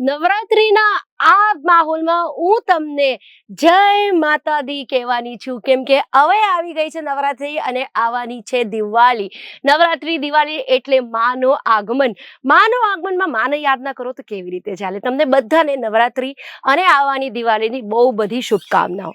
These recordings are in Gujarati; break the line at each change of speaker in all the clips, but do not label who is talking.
નવરાત્રીના આ માહોલમાં હું તમને જય માતા દી કહેવાની છું, કેમ કે હવે આવી ગઈ છે નવરાત્રી અને આવવાની છે દિવાળી. નવરાત્રી દિવાળી એટલે માનું આગમન. માનું આગમનમાં માને યાદ ના કરો તો કેવી રીતે ચાલે? તમને બધાને નવરાત્રી અને આવવાની દિવાળીની બહુ બધી શુભકામનાઓ.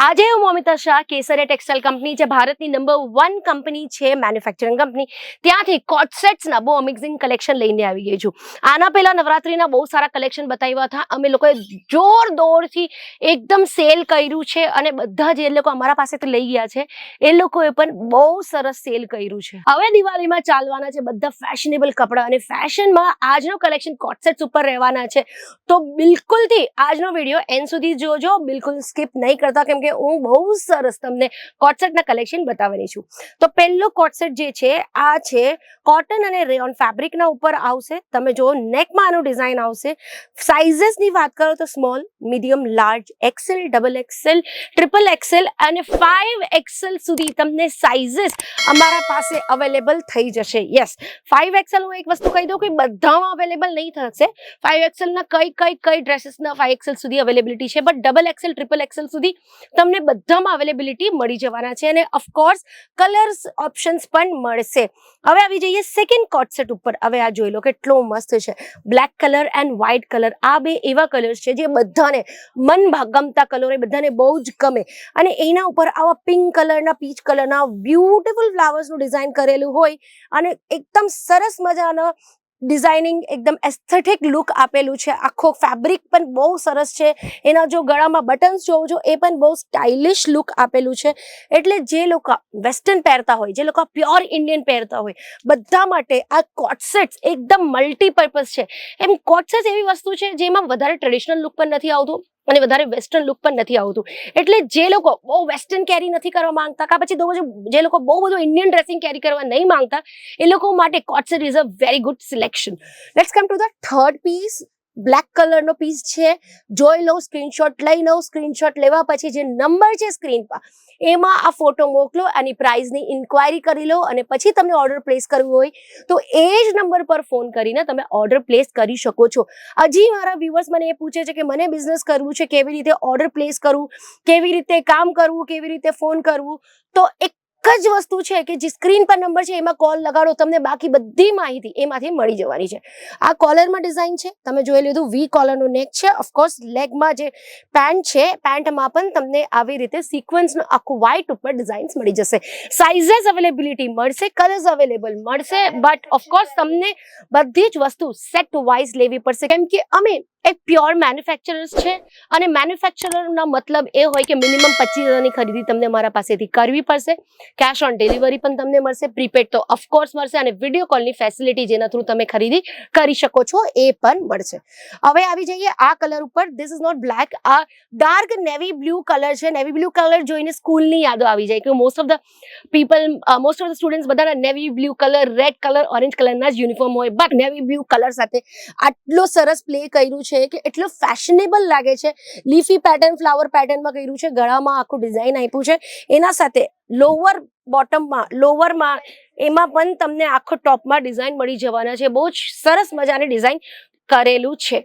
આજે હું મોમિતા શાહ, કેસરિયા ટેક્સટાઇલ કંપની જે ભારતની નંબર 1 કંપની છે, મેન્યુફેક્ચરિંગ કંપની, ત્યાંથી કોટ સેટ્સના બહુ અમેઝિંગ કલેક્શન લઈને આવી ગઈ છું. આના પહેલા નવરાત્રીના બહુ સારા કલેક્શન બતાવ્યા હતા. અમે લોકોએ જોરદોરથી એકદમ સેલ કર્યું છે અને બધા જે લોકો અમારા પાસેથી લઈ ગયા છે એ લોકોએ પણ બહુ સરસ સેલ કર્યું છે. હવે દિવાળીમાં ચાલવાના છે બધા ફેશનેબલ કપડા અને ફેશનમાં આજનો કલેક્શન કોટ સેટ્સ ઉપર રહેવાના છે. તો બિલકુલથી આજનો વિડીયો એન્ડ સુધી જોજો, બિલકુલ સ્કીપ નહીં કરતા, કેમ કે હું બહુ સરસ તમને કોટ સેટના કલેક્શન બતાવવાની છું. તો પહેલો કોટ સેટ જે છે આ છે કોટન અને રેયોન ફેબ્રિકના ઉપર આવશે. તમે જો નેકમાં આનું ડિઝાઇન આવશે. સાઇઝેસની વાત કરો તો small, medium, large, XL, double XL, triple XL અને 5XL સુધી તમને સાઇઝેસ અમારા પાસે અવેલેબલ થઈ જશે. યસ, 5XL હું એક વસ્તુ કહી દઉં કે બધામાં અવેલેબલ નહીં થશે. 5XL ના કઈ ડ્રેસીસના 5XL સુધી અવેલેબિલિટી છે, but double XL, triple Excel સુધી તમને બધામાં અવેલેબિલિટી મળી જવાના છે અને ઓફકોર્સ કલર્સ ઓપ્શન્સ પણ મળશે. હવે આવી જઈએ સેકન્ડ કોટ સેટ ઉપર. હવે આ જોઈ લો કેટલો મસ્ત છે. Black colour and white colour, આ બે એવા કલર્સ છે જે બધાને મન ગમતા કલર, એ બધાને બહુ જ ગમે. અને એના ઉપર આવા પિંક કલરના, પીચ કલરના બ્યુટીફુલ ફ્લાવર્સનું ડિઝાઇન કરેલું હોય અને એકદમ સરસ મજાના ડિઝાઇનિંગ, એકદમ એસ્થેટિક લુક આપેલું છે. આખો ફેબ્રિક પણ બહુ સરસ છે. એના જો ગળામાં બટન્સ જોવો છો એ પણ બહુ સ્ટાઇલિશ લુક આપેલું છે. એટલે જે લોકો વેસ્ટર્ન પહેરતા હોય, જે લોકો પ્યોર ઇન્ડિયન પહેરતા હોય, બધા માટે આ કોટ સેટ્સ એકદમ મલ્ટીપર્પઝ છે. એમ કોટ સેટ્સ એવી વસ્તુ છે જેમાં વધારે ટ્રેડિશનલ લુક પણ નથી આવતું અને વધારે વેસ્ટર્ન લુક પણ નથી આવતું. એટલે જે લોકો બહુ વેસ્ટર્ન કેરી નથી કરવા માંગતા, કાં પછી જે લોકો બહુ બધું ઇન્ડિયન ડ્રેસિંગ કેરી કરવા નહીં માંગતા, એ લોકો માટે coat set is a very good selection. Let's come to the third piece. Black કલરનો પીસ છે. જોઈ લો, સ્ક્રીનશોટ લઈ લો. સ્ક્રીનશોટ લેવા પછી જે નંબર છે સ્ક્રીન પર એમાં આ ફોટો મોકલો, આની પ્રાઇસની ઇન્ક્વાયરી કરી લો અને પછી તમને ઓર્ડર પ્લેસ કરવું હોય તો એ જ નંબર પર ફોન કરીને તમે ઓર્ડર પ્લેસ કરી શકો છો. હજી મારા વ્યુઅર્સ મને એ પૂછે છે કે મને બિઝનેસ કરવું છે, કેવી રીતે ઓર્ડર પ્લેસ કરવું, કેવી રીતે કામ કરવું, કેવી રીતે ફોન કરવું, તો એક જ વસ્તુ છે કે જે સ્ક્રીન પર નંબર છે એમાં કોલ લગાડો, તમને બાકી બધી માહિતી એમાંથી મળી જવાની છે. આ કોલરમાં ડિઝાઇન છે, તમે જોઈ લીધું. વી કોલરનું નેક છે. ઓફકોર્સ લેગમાં જે પેન્ટ છે, પેન્ટમાં પણ તમને આવી રીતે સિક્વન્સનું આખું વ્હાઇટ ઉપર ડિઝાઇન્સ મળી જશે. સાઇઝેસ અવેલેબિલિટી મળશે, કલર્સ અવેલેબલ મળશે, બટ ઓફકોર્સ તમને બધી જ વસ્તુ સેટ વાઇઝ લેવી પડશે, કેમ કે અમે એક પ્યોર મેન્યુફેક્ચરર્સ છે અને મેન્યુફેક્ચરરનો મતલબ એ હોય કે મિનિમમ 25,000ની ખરીદી તમને મારા પાસેથી કરવી પડશે. કેશ ઓન ડિલિવરી પણ તમને મળશે, પ્રીપેડ તો ઓફકોર્સ મળશે અને વિડીયો કોલની ફેસિલિટી જેના થ્રુ તમે ખરીદી કરી શકો છો એ પણ મળશે. હવે આવી જઈએ આ કલર ઉપર. ધીસ ઇઝ નોટ બ્લેક, આ ડાર્ક નેવી બ્લુ કલર છે. નેવી બ્લુ કલર જોઈને સ્કૂલની યાદો આવી જાય કે મોસ્ટ ઓફ ધ સ્ટુડન્ટ્સ બધાના navy blue colour, red colour, orange કલરના જ યુનિફોર્મ હોય, બટ નેવી બ્લુ કલર સાથે આટલો સરસ પ્લે કર્યું છે કે એટલો ફેશનેબલ લાગે છે. લીફી પેટર્ન, ફ્લાવર પેટર્નમાં કર્યું છે. ગળામાં આખું ડિઝાઇન આપ્યું છે. એના સાથે લોવરમાં એમાં પણ તમને આખો ટોપમાં ડિઝાઇન મળી જવાના છે. બહુ જ સરસ મજાની ડિઝાઇન કરેલું છે.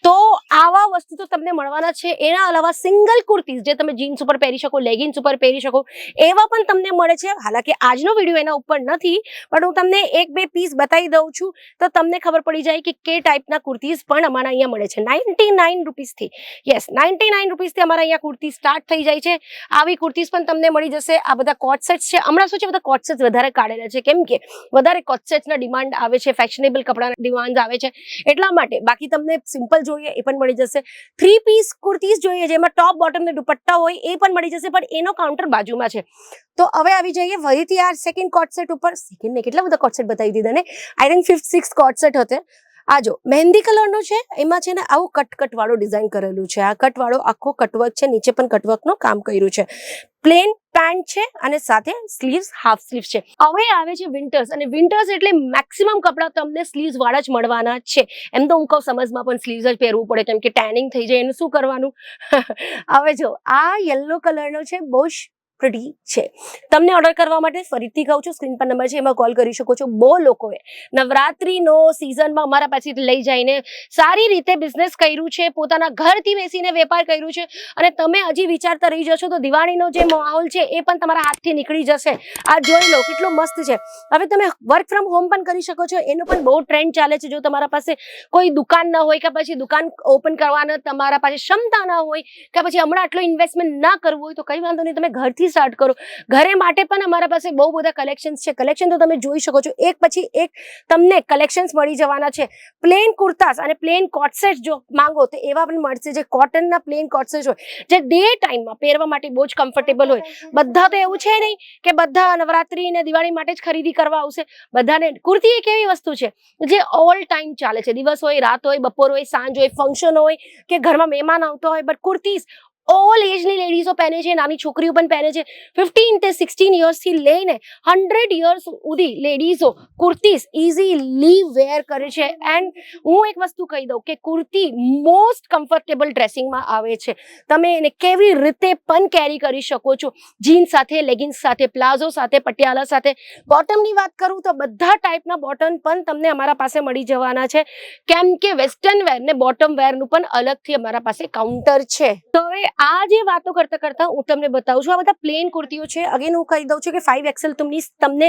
તો આવા વસ્તુ તો તમને મળવાના છે. એના અલાવા સિંગલ કુર્તીઝ જે તમે જીન્સ ઉપર પહેરી શકો, લેગિન્સ ઉપર પહેરી શકો, એવા પણ તમને મળે છે. હાલાકી આજનો વિડીયો એના ઉપર નથી, પણ હું તમને એક બે પીસ બતાવી દઉં છું તો તમને ખબર પડી જાય કે કે ટાઈપના કુર્તીઝ પણ અમારા અહીંયા મળે છે. 99 રૂપીસથી. યસ, 99 રૂપીસથી અમારા અહીંયા કુર્તી સ્ટાર્ટ થઈ જાય છે. આવી કુર્તીઝ પણ તમને મળી જશે. આ બધા કોટ સેટ્સ છે. હમણાં શું છે, બધા કોટ સેટ્સ વધારે કાઢેલા છે, કેમ કે વધારે કોટ સેટ્સના ડિમાન્ડ આવે છે, ફેશનેબલ કપડાના ડિમાન્ડ આવે છે, એટલા માટે. બાકી તમને સિમ્પલ જોઈએ એ પણ મળી જશે. 3 પીસ કુર્તીઝ જોઈએ જેમાં ટોપ બોટમ ને દુપટ્ટા હોય એ પણ મળી જશે, પણ એનો કાઉન્ટર બાજુમાં છે. તો હવે આવી જઈએ ફરીથી આ સેકન્ડ કોટ સેટ ઉપર. સેકન્ડ ને કેટલા બધા કોટ સેટ બતાવી દીધા ને. I think 5th 6th coat set હતે. આ જો મહેંદી કલરનો છે. એમાં છે ને આવું કટ વાળું ડિઝાઇન કરેલું છે. આ કટ વાળો આખો કટવર્ક છે, નીચે પણ કટવર્કનું કામ કર્યું છે. પ્લેન પેન્ટ છે અને સાથે સ્લીવ્સ, હાફ સ્લીવ્સ છે. હવે આવે છે વિન્ટર્સ, અને વિન્ટર્સ એટલે મેક્સિમમ કપડા તમને સ્લીવ્સ વાળા જ મળવાના છે. એમ તો હું કહું સમજમાં પણ સ્લીવ્સ જ પહેરવું પડે, કેમ કે ટેનિંગ થઈ જાય, એનું શું કરવાનું. હવે જો આ યલો કલરનો છે. બહુ પ્રિટી છે. તમને ઓર્ડર કરવા માટે ફરીથી કહું છું, સ્ક્રીન પર નંબર છે, એમાં કોલ કરી શકો છો. બહુ લોકોએ નવરાત્રીનો સિઝનમાં અમારા પાસેથી લઈ જઈને સારી રીતે બિઝનેસ કર્યું છે, પોતાના ઘરથી બેસીને વેપાર કર્યું છે, અને તમે હજી વિચારતા રહી જશો તો દિવાળીનો જે માહોલ છે એ પણ તમારા હાથથી નીકળી જશે. આ જોઈ લો કેટલું મસ્ત છે. હવે તમે વર્ક ફ્રોમ હોમ પણ કરી શકો છો, એનો પણ બહુ ટ્રેન્ડ ચાલે છે. જો તમારા પાસે કોઈ દુકાન ન હોય કે પછી દુકાન ઓપન કરવાના તમારા પાસે ક્ષમતા ન હોય કે પછી હમણાં આટલું ઇન્વેસ્ટમેન્ટ ના કરવું હોય તો કંઈ વાંધો નહીં, તમે ઘરથી સ્ટાર્ટ કરો. ઘરે માટે પણ અમારા પાસે બહુ બધા કલેક્શન્સ છે. કલેક્શન તો તમે જોઈ શકો છો, એક પછી એક તમને કલેક્શન્સ મળી જવાના છે. પ્લેન કુર્તાસ અને પ્લેન કોટ સેટ જો માંગો તો એવા પણ મળશે, જે કોટનના પ્લેન કોટ સેટ હોય, જે ડે ટાઈમમાં પહેરવા માટે બહુ જ કમ્ફર્ટેબલ હોય. બધા તો એવું છે નહીં કે બધા નવરાત્રી અને દિવાળી માટે જ ખરીદી કરવા આવશે. બધાને કુર્તી એક એવી વસ્તુ છે જે ઓલ ટાઈમ ચાલે છે. દિવસ હોય, રાત હોય, બપોર હોય, સાંજ હોય, ફંક્શન હોય કે ઘરમાં મહેમાન આવતો હોય, બટ કુર્તીઝ ઓલ એજની લેડીઝો પહેરે છે, નાની છોકરીઓ પણ પહેરે છે. 15 થી 16 યર્સથી લઈને 100 યર્સ સુધી લેડીઝો કુર્તીઝ ઇઝીલી વેર કરે છે. એન્ડ હું એક વસ્તુ કહી દઉં કે કુર્તી મોસ્ટ કમ્ફર્ટેબલ ડ્રેસિંગમાં આવે છે. તમે એને કેવી રીતે પણ કેરી કરી શકો છો, જીન્સ સાથે, લેગિન્સ સાથે, પ્લાઝો સાથે, પટિયાલા સાથે. બોટમની વાત કરું તો બધા ટાઈપના બોટમ પણ તમને અમારા પાસે મળી જવાના છે, કેમ કે વેસ્ટર્ન વેર ને બોટમ વેરનું પણ અલગથી અમારા પાસે કાઉન્ટર છે. તો હવે આ જે વાતો કરતા કરતા હું તમને બતાવું છું, આ બધા પ્લેન કુર્તીઓ છે. અગેન હું કહી દઉં છું કે 5XL તમને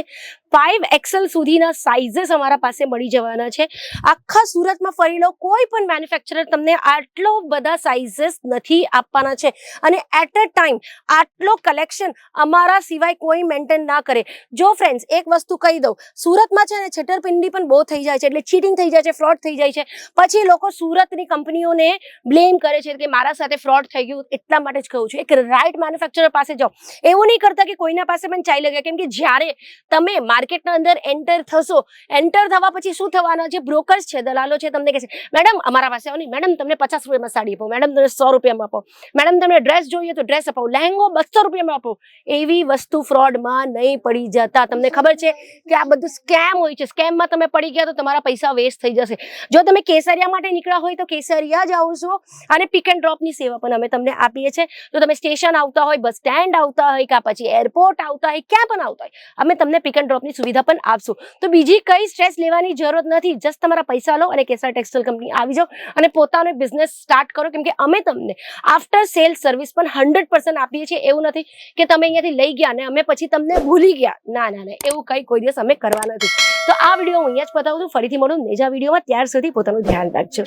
5XL સુધીના સાઇઝીસ અમારા પાસે મળી જવાના છે. આખા સુરતમાં ફરી લો, કોઈ પણ મેન્યુફેક્ચરર તમને આટલો બધા સાઇઝીસ નથી આપવાના છે, અને એટ અ ટાઈમ આટલો કલેક્શન અમારા સિવાય કોઈ મેન્ટેન ના કરે. જો ફ્રેન્ડ્સ એક વસ્તુ કહી દઉં, સુરતમાં છે ને છેતરપિંડી પણ બહુ થઈ જાય છે, એટલે ચીટિંગ થઈ જાય છે, ફ્રોડ થઈ જાય છે. પછી લોકો સુરતની કંપનીઓને બ્લેમ કરે છે કે મારા સાથે ફ્રોડ થઈ ગયું. એટલા માટે જ કહું છું, એક રાઇટ મેન્યુફેક્ચરર પાસે જાઓ. એવું નહીં કરતા કે કોઈના પાસે પણ ચાલી લગે, કેમ કે જ્યારે તમે માર્કેટના અંદર એન્ટર થશો, એન્ટર થવા પછી શું થવાના, જે બ્રોકર્સ છે, દલાલો છે, તમને કહેશે મેડમ અમારા પાસે આવો નહીં, મેડમ તમને 50 રૂપિયામાં સાડી આપો, મેડમ તમને 100 રૂપિયામાં આપો, મેડમ તમને ડ્રેસ જોઈએ તો ડ્રેસ અપાવો, લહેંગો 200 રૂપિયામાં આપો. એવી વસ્તુ ફ્રોડમાં નહીં પડી જતા. તમને ખબર છે કે આ બધું સ્કેમ હોય છે. સ્કેમમાં તમે પડી ગયા તો તમારા પૈસા વેસ્ટ થઈ જશે. જો તમે કેસરિયા માટે નીકળ્યા હોય તો કેસરિયા જ આવશો, અને પિક એન્ડ ડ્રોપની સેવા પણ અમે તમને આપીએ છીએ. તો તમે સ્ટેશન આવતા હોય, બસ સ્ટેન્ડ આવતા હોય કે પછી એરપોર્ટ આવતા હોય, ક્યાં પણ આવતા હોય, અમે તમને પિક એન્ડ ડ્રોપની સુવિધા પણ આપશું. તો બીજી કઈ સ્ટ્રેસ લેવાની જરૂરત નથી. જસ્ટ તમારા પૈસા લો અને કેસર ટેક્સટાઇલ કંપની આવી જાઓ અને પોતાનો બિઝનેસ સ્ટાર્ટ કરો, કેમ કે અમે તમને આફ્ટર સેલ સર્વિસ પણ 100% આપીએ છીએ. એવું નથી કે તમે અહીંયાથી લઈ ગયા ને અમે પછી તમને ભૂલી ગયા. ના ના ના, એવું કઈ કોઈ દિવસ અમે કરવા નથી. તો આ વિડીયો હું અહીંયા જ પતાવું છું. ફરીથી મળું નેજા વિડીયોમાં. ત્યાર સુધી પોતાનું ધ્યાન રાખજો.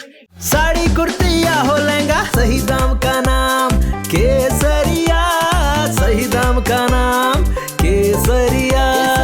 साड़ी कुर्ती या हो लहंगा, सही दाम का नाम केसरिया, सही दाम का नाम केसरिया.